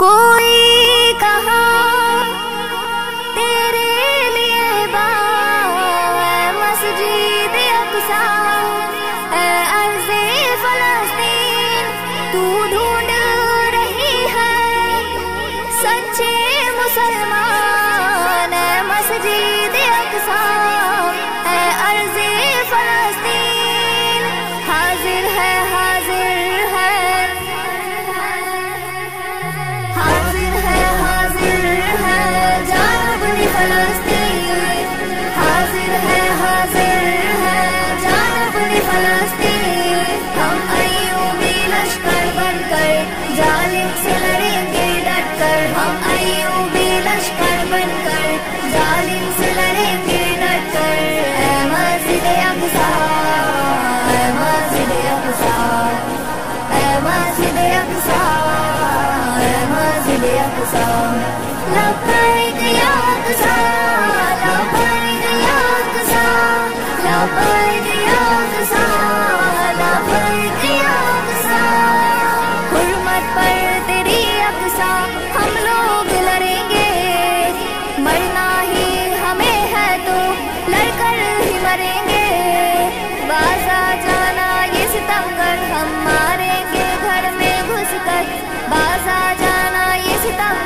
कोई कहाँ तेरे लिए मस्जिद अक्सा है, अर्ज़े फ़लस्तीन तू ढूंढ रही है। सच्चे मुसलमान है, मस्जिद अक्सा है, अर्ज़े फ़लस्तीन हाजिर है, हाजिर है, हाजिर है, हाजिर है जानब फ़लस्तीन, हाजिर है, हाजिर है जानब फ़लस्तीन। हम अय्यूबी लश्कर बनकर जालिम से लड़ेंगे डटकर, हम अय्यूबी लश्कर बनकर जालिम से लड़ेंगे डटकर। ऐ मस्जिद अक़सा, ऐ मस्जिद अक़सा, ऐ मस्जिद अक़सा, ऐ मस्जिद अक़सा। लब्बैक या अक़सा, लब्बैक या अक़सा, लब्बैक या अक़सा, लब्बैक या अक़सा। हुर्मत पर तेरी अक़सा हम लोग लड़ेंगे, मरना ही हमें है तो लड़कर ही मरेंगे। बाज़ा जाना ये सितमगर हम मारेंगे घर में घुसकर, बाज़ा जाना ये सितमगर